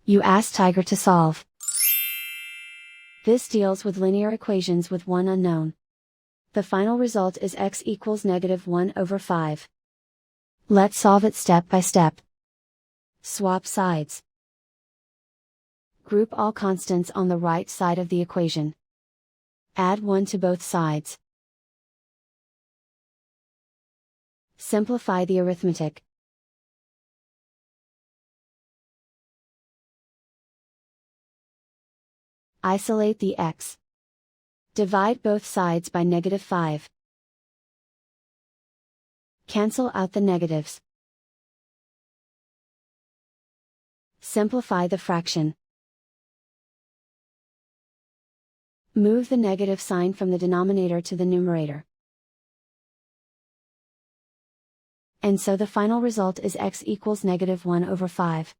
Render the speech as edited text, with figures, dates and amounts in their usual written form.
You ask Tiger to solve. This deals with linear equations with one unknown. The final result is x equals -1/5. Let's solve it step by step. Swap sides. Group all constants on the right side of the equation. Add 1 to both sides. Simplify the arithmetic. Isolate the x. Divide both sides by -5. Cancel out the negatives. Simplify the fraction. Move the negative sign from the denominator to the numerator. And so the final result is x equals -1/5.